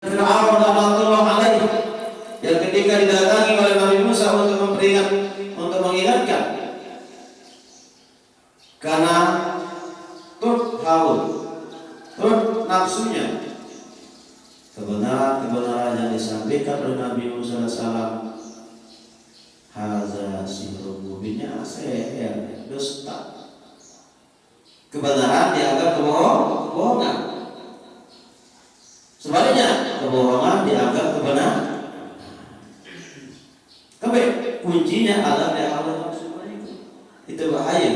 Fir'aun laknatullah alaih, yang ketika didatangi oleh Nabi Musa untuk mengingatkan karena haul, nafsunya, kebenaran yang disampaikan oleh Nabi Musa SAW, haza sihrun mubinnya sihir, dusta. Kebenaran dianggap kebohongan. Sebaliknya, kebohongan dianggap kebenaran. Kuncinya adalah dihalau nafsu itu bahaya.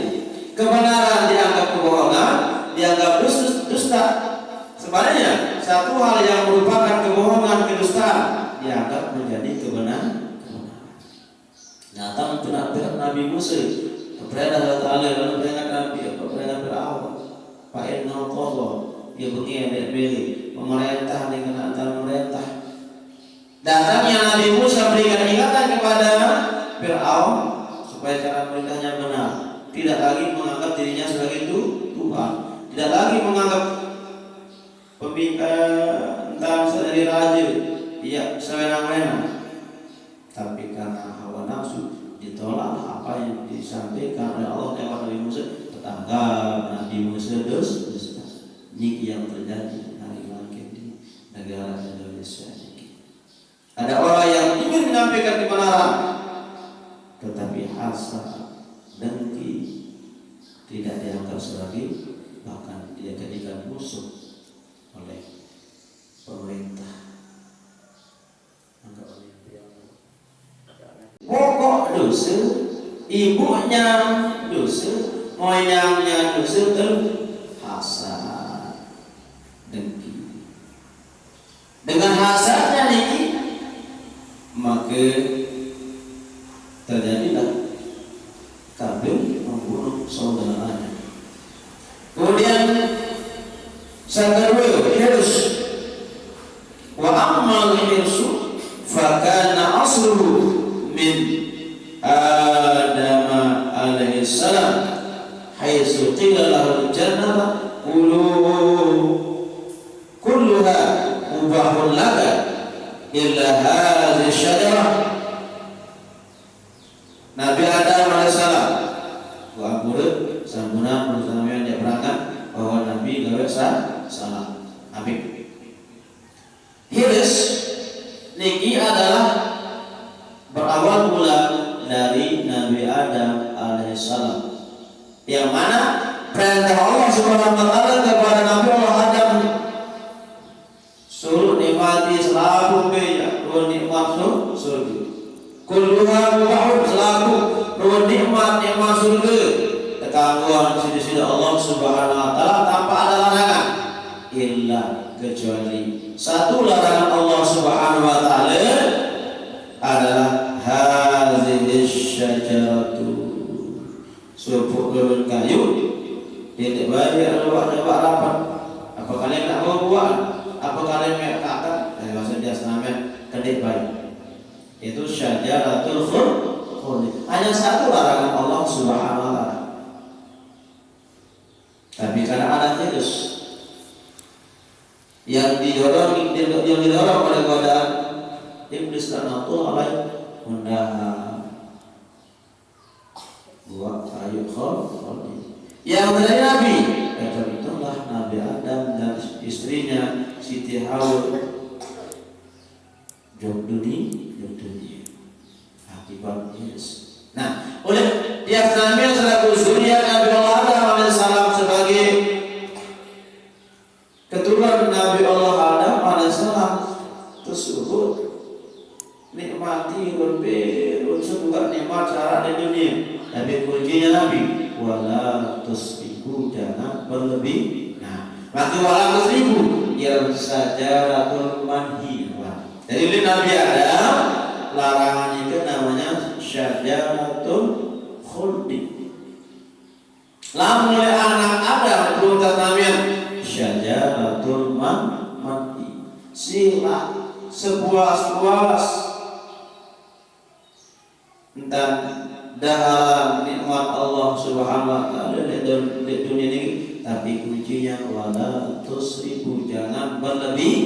Kebenaran dianggap kebohongan, dianggap dusta. Sebaliknya, satu hal yang merupakan kebohongan, kedustaan dianggap menjadi kebenaran. Datang pernah Nabi Musa, perintah Allah lalu perintah Nabi, perintah Fir'aun, Pak Inna Allah, dia begini beli pemerintah dengan antara pemerintah. Datangnya Nabi Musa berikan ingatan kepada Fir'aun supaya cara perintahnya benar, tidak lagi menganggap dirinya sebagai Tuhan, tidak lagi menganggap entah dari raja, dia sewenang-wenang, tapi karena hawa nafsu ditolak apa yang disampaikan oleh Allah lewat Nabi Musa. Tetangga Nabi Musa dusta. Ini yang terjadi hari ini di negara Indonesia ini. Ada orang yang ingin menyampaikan kebenaran, tetapi hasad, dengki tidak dianggap sebagai, bahkan dia dijadikan musuh oleh pemerintah. Pokok dosa, ibunya dosa, moyangnya dosa, hasad, dengki. Dengan hasadnya ini, maka terjadilah Kabil membunuh saudaranya. Kemudian sang kedua, Hirus. Wa ammal hirsu fakana asluhu min Adam alaihi salam haitsu qila lahu jannah kulluha mubahun laka illa hadhihi syajarah. Nabi Adam alaihissalam wa akhirnya sambuna bersama dia berangkat bahwa Nabi gawe salah. Amin. Hirs niki adalah berawal mula dari Nabi Adam alaihissalam, yang mana perintah Allah Subhanahu wa taala kepada Nabi Allah Adam suruh nikmati selaku beja, nikmat surga. Kulluha mubahun selaku nikmat surga. Ketangguhan sisi Allah Subhanahu wa taala tanpa ada larangan, illa kecuali satu larangan Allah Subhanahu wa taala adalah hadhihi syajaratu, sebuah daun kayu tidak bayar buat rapat. Apa kalian nak bawa buah? Apa kalian nak kakak? Dari bahasa dia senamen kedai bayi. Itu syajaratul khuld. Hanya satu larangan Allah Subhanahu wa taala. Tapi karena ada terus yang didorong oleh godaan iblis laknatullah alaih, mudah buat kayu khuld. Yang dari Nabi, kata itulah Nabi Adam dan istrinya Siti Hawa jauh dunia akibat Yesus. Nah, oleh dia Nabi selaku zuriat Nabi Allah Adam alaihissalam sebagai keturunan Nabi Allah Adam alaihissalam tersebut nikmati unsur juga nikmat cara di dunia. Tapi kuncinya Nabi wala tusrifu, jangan berlebih. Nah, maka wala tusrifu yang sajaratul manhi. Jadi Nabi Adam larangan itu namanya syajaratul khuldi. Lamun oleh anak Adam perintah Nabi syajaratul manhi. Sila sepuas-puas tentang daharan nikmat Allah Subhanahu wa taala di dunia ini, tapi kuncinya wala tusrifu, jangan berlebih.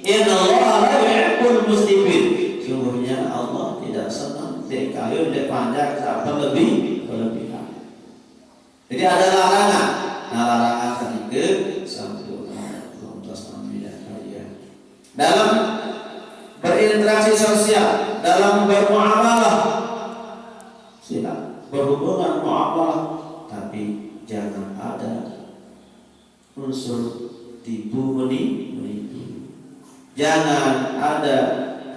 Innallaha la yuhibbul muslimin. Sungguhnya Allah tidak senang dikayun panjang sampai berlebihan. Jadi ada larangan. Nah, larangan ketiga satu dalam berinteraksi sosial, dalam bermuamalah, silakan berhubungan muamalah, tapi jangan ada unsur tipu menipu. Jangan ada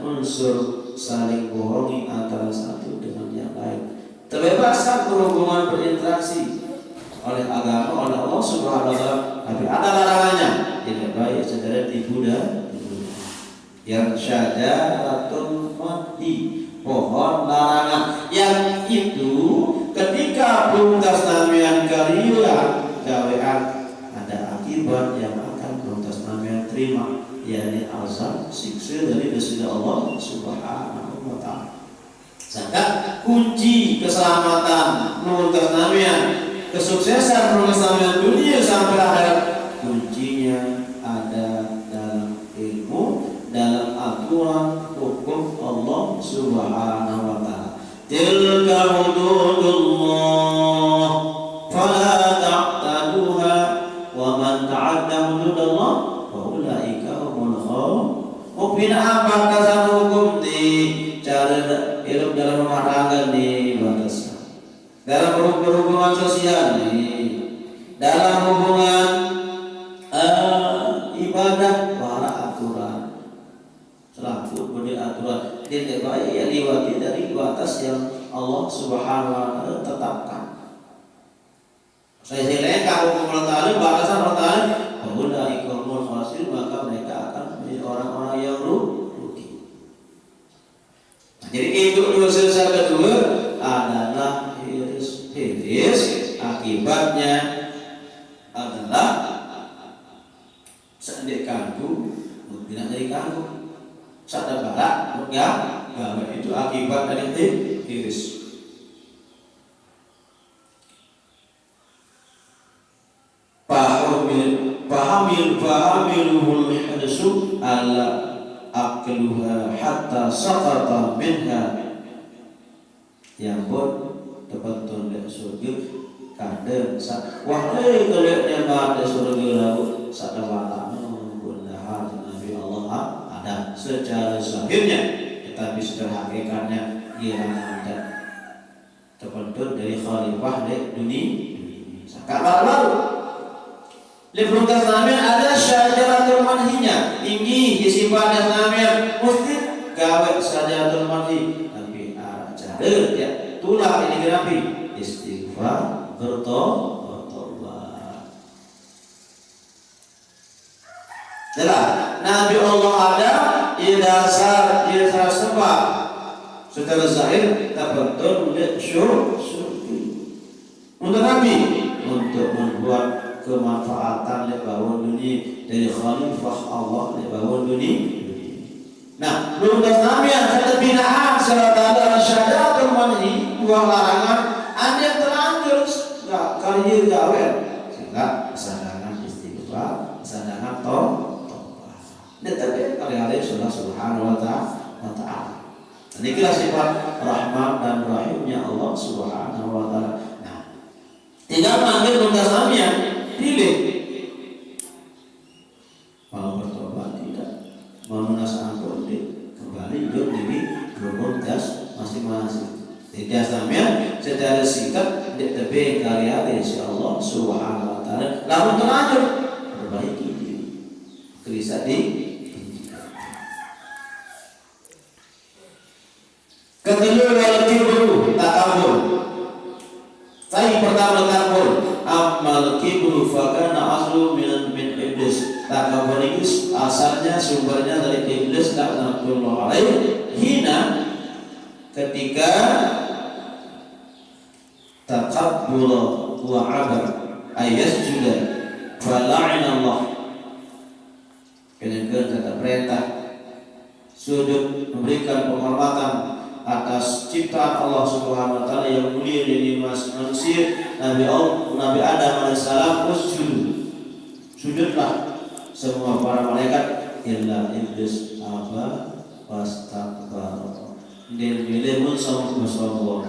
unsur saling bohongi antara satu dengan yang lain. Terbebaskan berhubungan berinteraksi oleh agama, oleh Allah Subhanahu wa taala, tapi ada larangannya. Tidak baik saudara tipu dan yang syajaratul madhi, pohon larangan, yang itu ketika pungkas namian kalian gawean ada akibat yang akan pungkas namian terima, yakni azab siksa dari Gusti Allah Subhanahu wa taala. Sehingga kunci keselamatan pungkas namian, kesuksesan pungkas namian dunia sampai akhirat, kuncinya ada dalam ilmu, dalam aturan hukum Allah Subhanahu wa taala. Tilka hududullah fala ta'taduha wa man ta'adda hududallah fa ulaika humul khawfun. Apa kasan hukum di cara hidup dalam rumah tangga di batas, dalam berhubungan sosial nih, dalam hubungan ibadah, para aturan selaku beri aturan tidak baik yang diwakili dari batas yang Allah Subhanahu wa taala tetapkan. Saya silakan hukum Allah, batasan Allah, bahwa ikhlamul khasir, maka mereka akan menjadi orang-orang yang rugi. Nah, jadi itu dosa kedua adalah hiris. Akibatnya adalah sendik kanggu, tidak dari kanggu. Sada barak, gawe itu akibat dari hiris. Fahamiluhul hadasu ala akluha hatta saqata minha. Yang pun dapat tunduk surga kadang wahai kelihatan pada surga lalu sada barak benar Nabi Allah ada secara zahirnya, tetapi secara hakikatnya ia ada terbentuk dari khalifah di dunia. Sekarang lalu Libuntas namanya ada syajaratul manhinya, tinggi disifatnya namanya mesti gawe syajaratul manhi, tapi cara ya tulah ini grafi istighfar bertobat. Jelas Nabi Allah ada idasar sebab secara zahir terbentuk oleh syurga. Untuk Nabi untuk membuat kemanfaatan di bawah dunia dari khalifah Allah di bawah dunia. Nah, lunas namian kata binaan serta syajaratul manhi, buah larangan, ada terlanjur enggak kali gawe sehingga kesadaran istighfar, kesadaran tobat. Tetapi kali-kali sudah Subhanahu wa taala. Ini kira sifat rahmat dan rahimnya Allah Subhanahu wa taala. Nah, tidak manggil lunas namian, pilih mau bertobat tidak, mau lunas ampun kembali hidup diri bermudas masing-masing. Tidak sampai secara singkat tetapi karya insya-Allah Subhanahu wa taala lalu terlanjur perbaiki diri. Bisa kedua wal kibru takabur. Saya pertama takabur. Amal kibru fakana aslu min iblis. Takabur itu asalnya sumbernya dari iblis laknatullah alaih. Hina ketika takabbur wa abar ayat juga fala'ina Allah. Kemudian kata perintah sujud memberikan penghormatan atas ciptaan Allah Subhanahu wa taala yang mulia dari manusia. Nabi Adam alaihissalam sujudlah semua para malaikat illa iblis aba wastakbar. Dan bila sombong.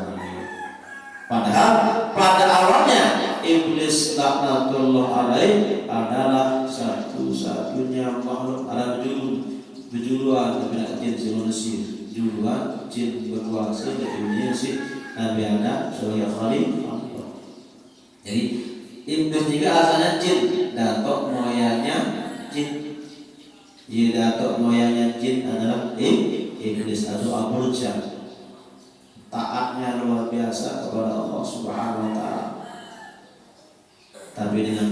Padahal pada awalnya iblis laknatullah alaih adalah satu-satunya makhluk alam berjuluan kepada jin manusia, juluan jin berkuasa di dunia si Nabi Adam sebagai khalifah. Jadi iblis juga asalnya jin, datuk moyangnya jin. Jadi datuk moyangnya jin adalah iblis atau Abu Jahal. Taatnya luar biasa kepada Allah Subhanahu wa taala. Tapi dengan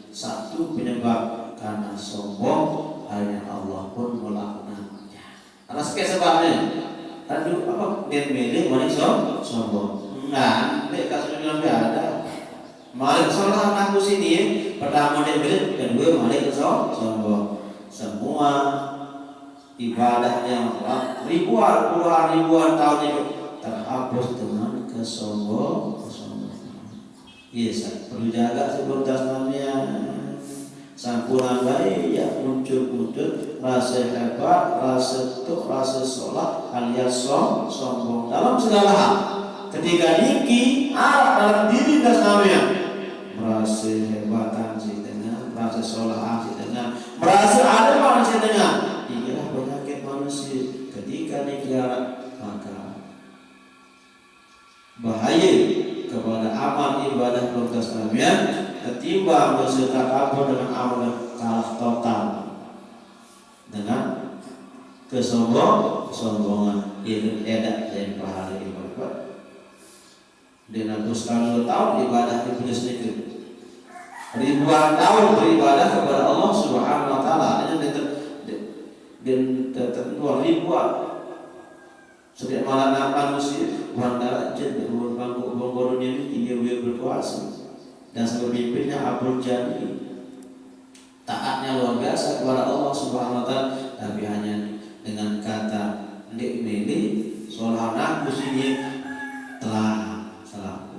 satu penyebab, karena sombong, hanya Allah pun melaknatnya. Karena sekian sebabnya. Aduh, apa dia milih malik sombong? Enggak, dia kasusnya lebih ada. Malik salah aku sini, pertama dia milih, kedua malik sombong. Semua ibadahnya ribuan, puluhan ribuan tahun itu terhapus dengan kesombongan. Yes, perlu jaga sebentar namanya. Sampuran baik ya muncul rasa hebat, rasa tuk, rasa sholat alias sombong dalam segala hal. Ketika niki dalam diri das namanya merasa hebatan si tengah, merasa sholat si tengah, merasa ada si tengah. Inilah penyakit manusia. Ketika niki maka bahaya kepada amal ibadah protes kalian ketimbang berserta kabur dengan amal kalah total dengan kesombongan itu edak dari pahala ibadah. Dan 200 tahun ibadah iblis itu ribuan tahun beribadah kepada Allah Subhanahu wa taala dan tertentu ribuan. Setiap malam manusia wandara jin bangku ini dia berkuasa dan pemimpinnya Abu Jahal taatnya luar biasa kepada Allah Subhanahu wa taala, tapi hanya dengan kata ndik sholat aku sini telah selaku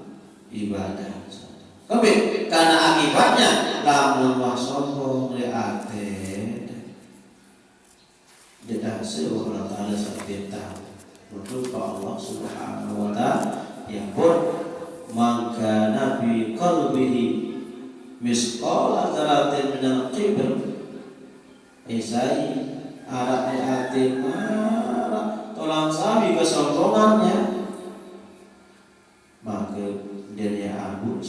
ibadah. Tapi karena akibatnya lamun sombong li ate tidak seorang taala setiap untuk Allah Subhanahu wa taala yang pun maka nabi qalbihi misqala dzaratin minal kibr isai arak ati marah tolong sabi kesombongannya maka dia abu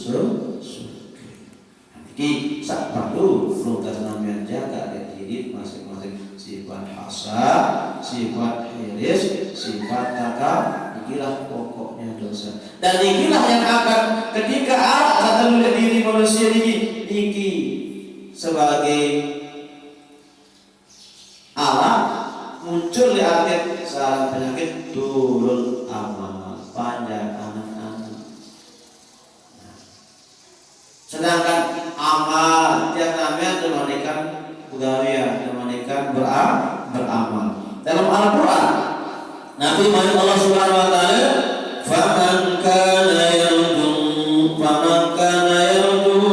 iki sak perlu protes namanya jaga diri masing-masing sifat hasad, sifat hiris, sifat takab, inilah pokoknya dosa. Dan inilah yang akan ketika satu diri manusia ini sebagai alat muncul di akhir saat penyakit turun amal panjang anak-anak. Sedangkan amal tiap namanya memandikan pegawai, memandikan beramal. Dalam Al-Quran Nabi Muhammad Allah Subhanahu wa taala faman kana yarju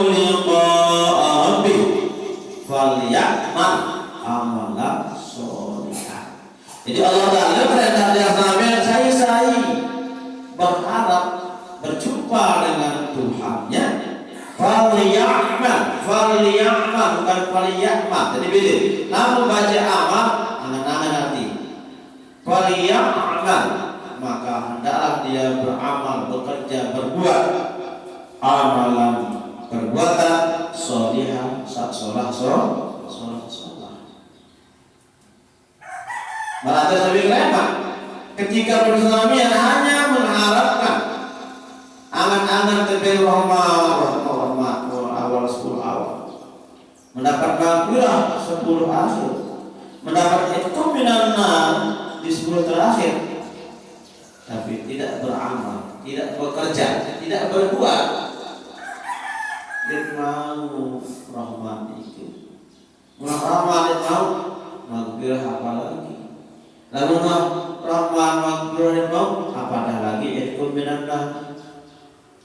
liqa'a rabbih falyamal amalan sholihan. Jadi Allah Taala perintah dia saya berharap berjumpa dengan Tuhannya. Falyamal bukan falyamal. Jadi pilih. Namun baca amal angan-angan hati. Falyamal maka hendaklah dia beramal, bekerja, berbuat amalan perbuatan sholihan sholat. Malah lebih lemak ketika persoalannya hanya mengharapkan angan-angan tebel rahmat awal 10 awal mendapat maghfirah 10 akhir, mendapat itqaminan di 10 terakhir, tapi tidak beramal, tidak bekerja, tidak berbuat. Dia mau rahmat itu, rahmat mau maghfirah apa lagi? Lalu rahmat maghfirah mau apatah lagi itqaminan,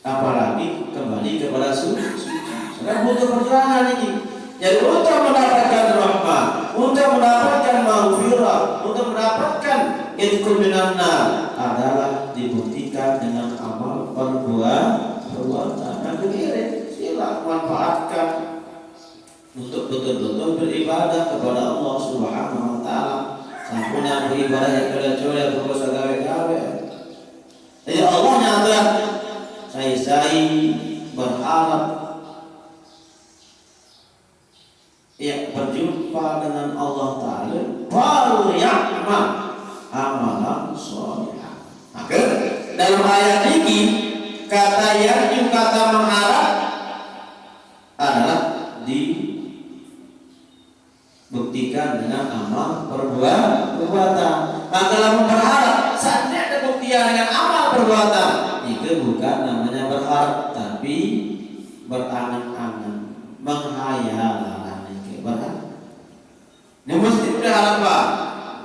apalagi kembali kepada suci. Karena butuh perjuangan ini. Jadi untuk mendapatkan rahmat, untuk mendapatkan maghfirah, untuk mendapatkan itqul minan nar adalah dibuktikan dengan amal perbuatan. Yang ketiga, sila manfaatkan untuk betul-betul beribadah kepada Allah Subhanahu wa taala. Sampuna beribadah yang kecuali terus gawe-gawe. Jadi Allah nyata saya berharap ya berjumpa dengan Allah Ta'ala fal ya'mal amalan sholihah. Maka dalam ayat ini kata yarju, kata mengharap adalah dibuktikan dengan amal perbuatan. Maka dalam berharap saatnya ada buktian dengan amal perbuatan, itu bukan namanya berharap, tapi berangan-angan, menghayal. Ini mesti berharap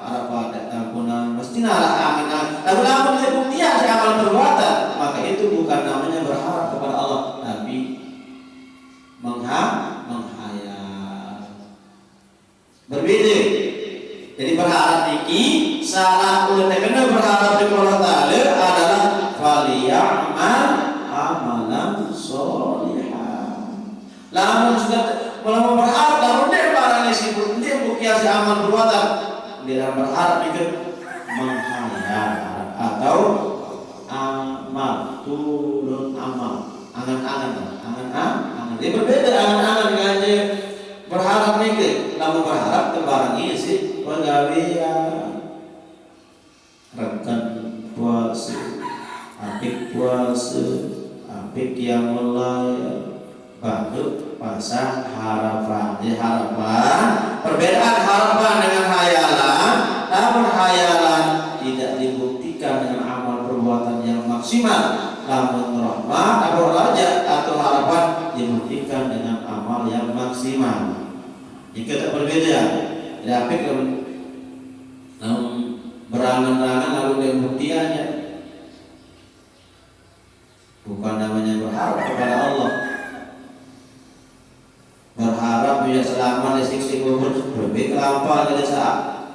ada tampunan, mesti nalar angan-angan. Lalu namun buktian amal perbuatan, maka itu bukan namanya berharap kepada Allah, tapi menghayal. Berbeda. Jadi berharap ini salah uletnya berharap di Allah Ta'ala adalah faliya'mal amalan sholihah. Lamun sudah mau berharap, lamun dia barang disebut dia bukiasi amal perbuatan, dia berharap itu menghayal atau amal turun amal angan-angan. Dia berbeda angan-angan dengan dia berharap itu. Lamun berharap kebarang ini sih pegawaian rekan puasa, apik puasa, apik yang mulai baru pasang harapan. Jadi harapan, perbedaan harapan dengan hayalan. Namun hayalan tidak dibuktikan dengan amal perbuatan yang maksimal. Namun rahmat atau raja atau harapan dibuktikan dengan amal yang maksimal. Jika tak berbeda, jadi apik berangan-angan lalu dibuktiannya, bukan namanya berharap kepada Allah. Berharap dia selamat di siksa kubur, lebih kelampar dari saat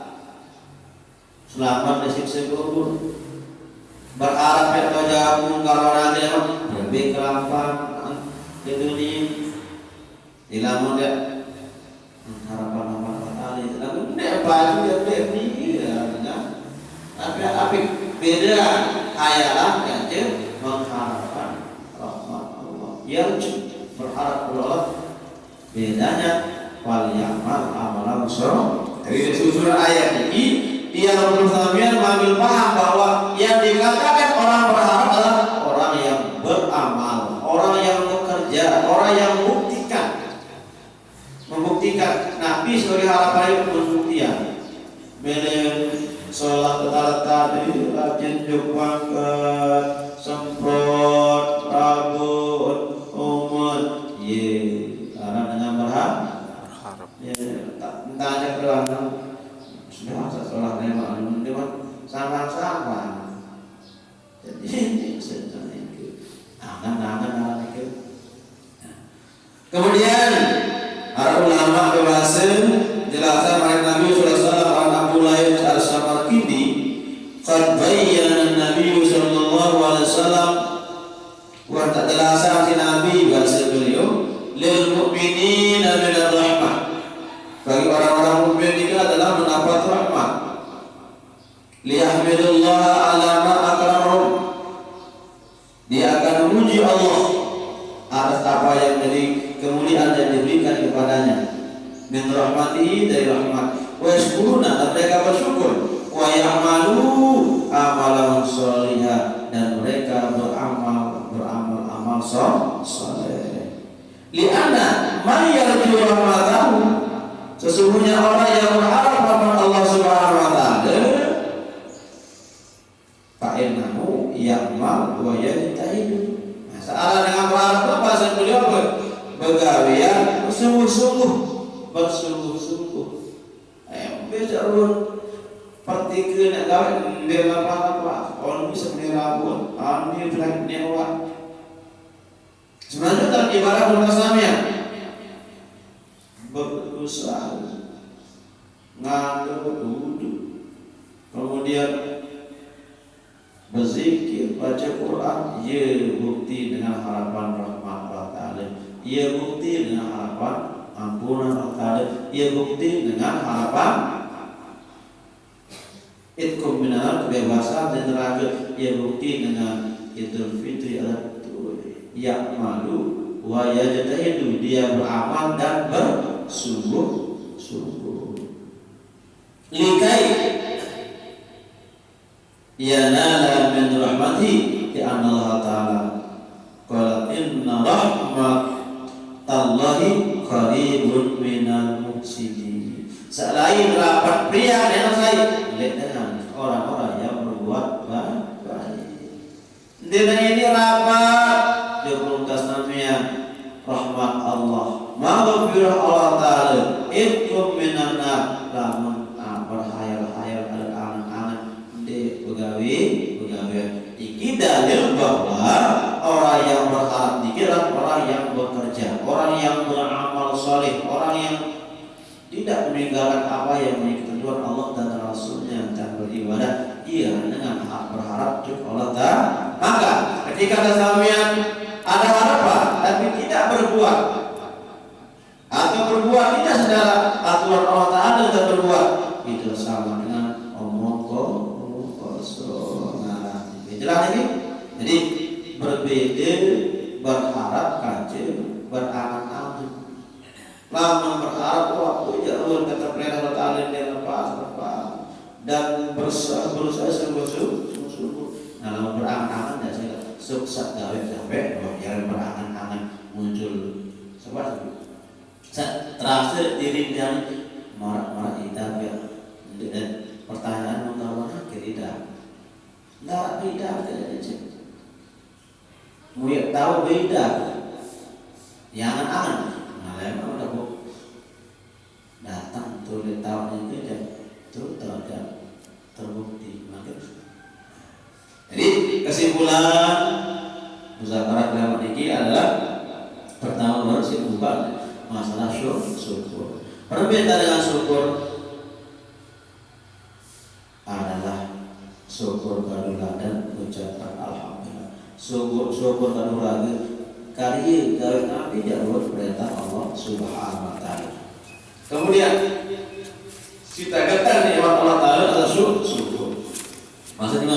selamat di siksa kubur. Berharap yang kau kalau nanti lebih kelampar di dunia. Ilamun dia harapan kali, lalu dia baju dia beli, tapi beda hayalan aja mengharapkan rahmat Allah. Yang berharap kepada Allah. Bedanya wal ya'mal amalan sholih. Dari susunan ayat ini dia berusaha mengambil paham bahwa yang dikatakan orang berharap adalah orang yang beramal, orang yang bekerja, orang yang membuktikan. Nabi sebagai harapan pembuktian. Belen sholat tadi rajin jumpa semprot rambut umat karena dengan berharap entah aja keluarga sudah masa sholat lewat sama-sama. Jadi angan-angan itu. Kemudian para ulama berhasil jelaskan oleh Nabi sallallahu alaihi wasallam Abu Laib al-Samarqindi qad bayyana Nabi sallallahu alaihi wasallam wa ta'ala Nabi bahasa beliau lil mu'minina min rahmah, bagi orang-orang mukmin itu adalah mendapat rahmat, liyahmidullah ala ma akramahum, dia akan memuji Allah atas apa yang dari kemuliaan yang diberikan kepadanya, min rahmatihi, dari rahmat, wa yashkuruna, dan mereka bersyukur, wa ya'malu amalan sholihah, dan mereka beramal amal soleh. Li'anna man yarju rahmatahu, sesungguhnya orang yang berharap rahmat Allah Subhanahu wa taala, fa'innahu ya'mal wa yajtahidu. Salah dengan berharap bahasa beliau begawian bersungguh-sungguh. Bisa ulun pertikan nak gawe dia apa orang bisa menirabun, dia bilang nyawa. Sebenarnya terkibarat bersama berusaha ngantuk duduk, kemudian berzikir, baca Quran, ia bukti dengan harapan rahmat Allah Ta'ala, ia bukti dengan harapan ampunan Allah Ta'ala, ia bukti dengan harapan itqum minar, kebebasan dan neraka, ia bukti dengan Idul Fitri ya malu wa yajtahidu, dia beramal dan bersungguh-sungguh likai yanala min rahmati di Allah Ta'ala qala inna rahmatallahi qaribun minal muhsinin. Selain rapat pria dan saya dengan orang-orang yang berbuat baik. Dengan ini rapat diperlukan namanya rahmat Allah, maghfirah Allah Ta'ala, itqum minan nar, lamun berhayal-hayal ada angan-angan di begawi. Iki dalil bahwa orang yang berharap dikira orang yang bekerja, orang yang beramal soleh, orang yang tidak meninggalkan apa yang menjadi ketentuan Allah dan Rasulnya dan beribadah, ia dengan berharap juga Allah Ta'ala. Maka ketika ada sampean ada harapan tapi tidak berbuat atau berbuat tidak secara aturan Allah Ta'ala dan berbuat, itu sama dengan omong kosong. Nah, jelas ini. Jadi berbeda berharap kaje berangan-angan. Lama berharap waktu jalur kata perintah Allah Ta'ala yang lepas dan berusaha sungguh-sungguh. Nah, lama berangan-angan dan saya sukses gawe-gawe yang berangan-angan muncul sebab terasa diri dia marah kita ya. Dan pertanyaan mengapa tidak beda aja. Mau tahu beda yang angan. Nah, memang udah datang tulis tahu itu dan terus terbukti. Jadi kesimpulan muzakarah dalam ini adalah pertama bukan masalah syukur. Perbedaan dengan syukur adalah syukur karunia dan ucapan alhamdulillah. Syukur karunia karya dari Nabi jalur perintah Allah Subhanahu wa Ta'ala. Kemudian kita katakan nikmat Allah Ta'ala adalah syukur. Maksudnya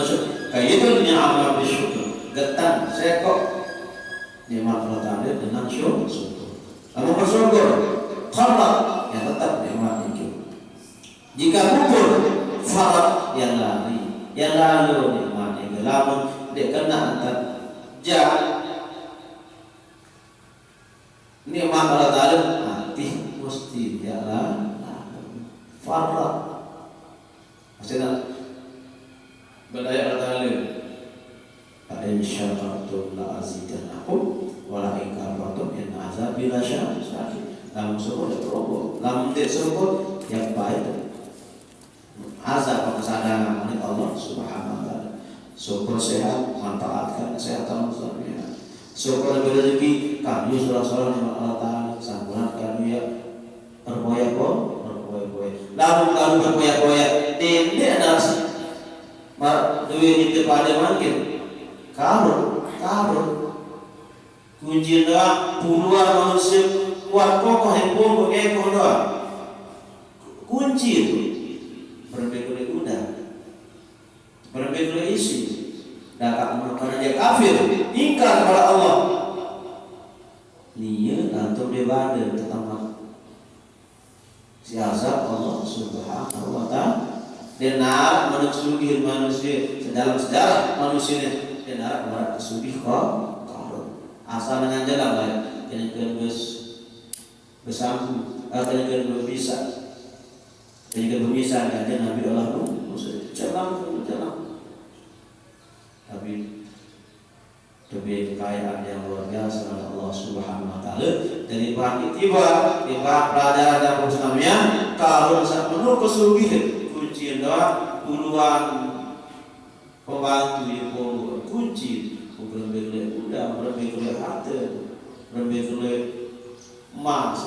kayak itu ni'amah bersyukur. Getan sekok nikmat Allah Ta'ala dengan syukur. Kamu bersyukur, khabar yang tetap nikmat itu. Jika gugur, farat yang lalu nikmat itu. Lamun dia kena antar nikmat Allah Ta'ala mati mesti jalan farat. Maksudnya berdaya Allah Ta'ala in syakartum la azidannakum wa la in kafartum inna azabi lasyadid. Lamun syukur ya berobok, lamun tidak syukur yang baik azab kesadangan oleh Allah Subhanahu wa Ta'ala. Syukur sehat, manfaatkan kesehatan muslimnya. Syukur rezeki, kami surah-surah nikmat Allah Ta'ala, sambulan kami ya berpoya-poya. Lamun kami berpoya-poya, ini adalah duit itu pada makin karun kunci doa puluhan manusia kuat kokoh heboh ekor doa kunci itu berbeda udah berbeda isi dapat karena dia kafir ingkar kepada Allah dia atau debade tentang siasat Allah Subhanahu wa Ta'ala. Dia narak menusugih manusia dalam sejarah manusia dia narak menusugih korun asal dengan jalan lain kena bersambu kena berpisah kena berpisah dengan Nabi Allah Musa jalan tapi demi kekayaan yang luar biasa oleh Allah Subhanahu wa Ta'ala. Dari bahan itibar di bahan pelajaran dan namanya kalau saat menurut kesugihan kunci doa puluhan pembantu yang kunci berbeda udah berbeda harta berbeda emas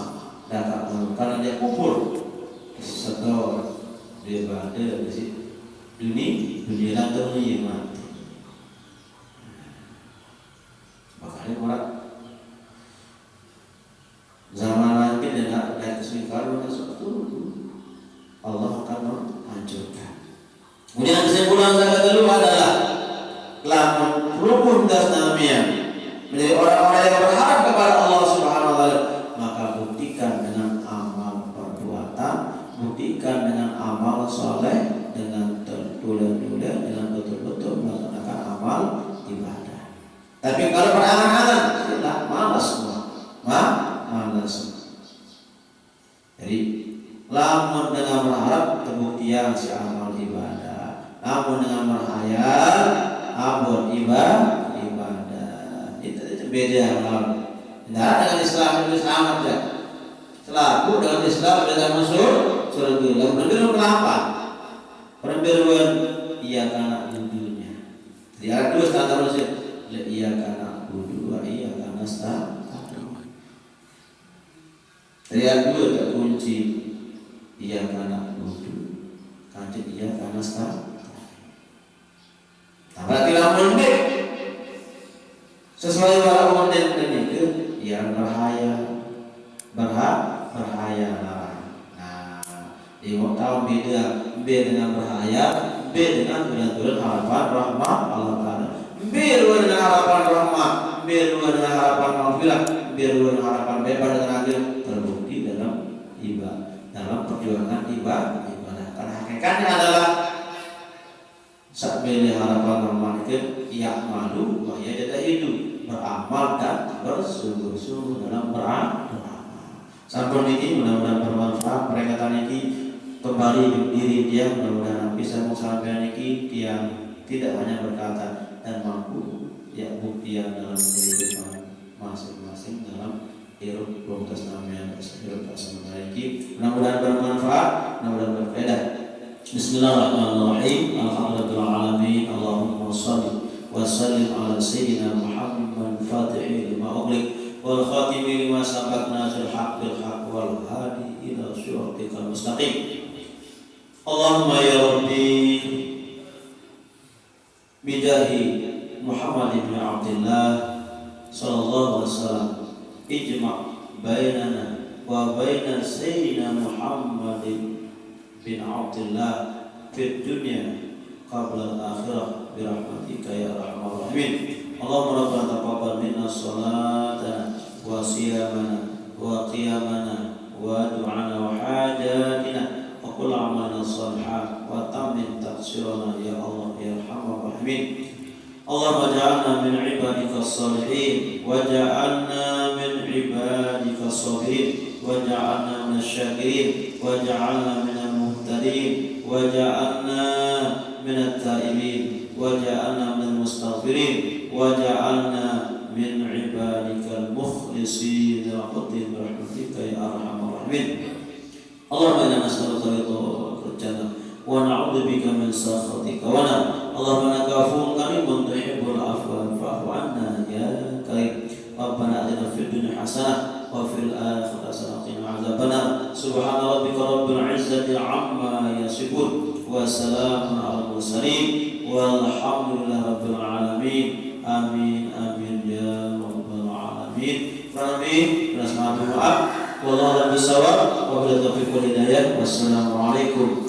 datang karena dia kubur setor daripada dunia lantar yang mati. Makanya orang zaman nanti dan kesulitan suatu Allah akan menghancurkan. Kemudian kesimpulan saya kedua adalah lamun rukun tasnamian menjadi orang-orang yang berharap kepada Allah Subhanahu wa taala, maka buktikan dengan amal perbuatan, buktikan dengan amal soleh, dengan tertulis-tulis, dengan betul-betul melaksanakan amal ibadah. Tapi kalau berangan-angan, tidak malas semua, malas. Jadi lamun dengan berharap kebuktian si amal ibadah, namun dengan berhayal abon ibadah itu beda kalau tidak dengan Islam itu sama saja. Selaku dengan Islam dengan masuk surga. Lalu berbeda kenapa? Perbedaan ia karena dudunya. Jadi ada dua standar manusia. Ia karena dudu, ia karena standar. Jadi ada dua tak kunci. Ia karena dudu, kanjeng ia karena standar. Berarti lamun sesuai para konten itu yang berhayal larang. Nah, di tahun beda B dengan berhayal, B dengan bulan-bulan harapan rahmat Allah Taala, B dengan harapan rahmat, B dengan harapan maghfirah, B dengan harapan bebas dan adil terbukti dalam ibadah, dalam perjuangan ibadah. Karena hakikatnya adalah saat beli harapan rahmat itu ia malu bahwa ia tidak hidup beramal dan bersungguh-sungguh dalam beramal. Sampun ini mudah-mudahan bermanfaat. Peringatan ini kembali diri dia, mudah-mudahan bisa mengusahakan ini dia tidak hanya berkata dan mampu ya buktian dalam kehidupan masing-masing dalam hidup proses namanya hidup sementara ini. Mudah-mudahan bermanfaat, mudah-mudahan berfaedah. Bismillahirrahmanirrahim. Alhamdulillahirabbil alamin. Allahumma shalli wa sallim ala sayyidina Muhammad al-Fatih lima ughliq wal khatim lima sabaq nasir haqq bil haqq wal hadi ila siratikal mustaqim. Allahumma ya rabbi bijahi Muhammad ibn Abdullah sallallahu alaihi wasallam ijma' bainana wa baina sayyidina Muhammad bin Abdullah fid dunya qabla al-akhirah birahmatika ya arhamar rahimin. Allahumma rabbana taqabbal minna salatana wa siyamana wa qiyamana wa du'ana wa hajatina wa qul amalna salihah wa tammin taqsirana ya Allah ya arhamar rahimin. Allahumma ja'alna min ibadika as-salihin wa ja'alna min ibadika as-sabirin wa ja'alna min asy-syakirin wa ja'alna min al-muhtadin wa ja'alna min at-taibin wa ja'alna min al-mustaghfirin wa ja'alna min ibadika al-mukhlisin rahmatika ya arhamar rahimin. Allahumma inna nas'aluka ridhaka jannah wa na'udzu bika min sakhatika wa nar. Allahumma innaka afuwwun karimun tuhibbul afwa fa'fu 'anna ya karim. Rabbana atina fid dunya hasanah wa fil akhirati hasanah wa qina adzabannar. Subhana rabbika rabbil 'izzati 'amma yasifun wa salamun 'alal mursalin walhamdulillahi rabbil alamin. Amin amin ya rabbal alamin. Amin. Wallahu a'lam bishawab wa billahi taufiq wal hidayah. Wassalamu alaikum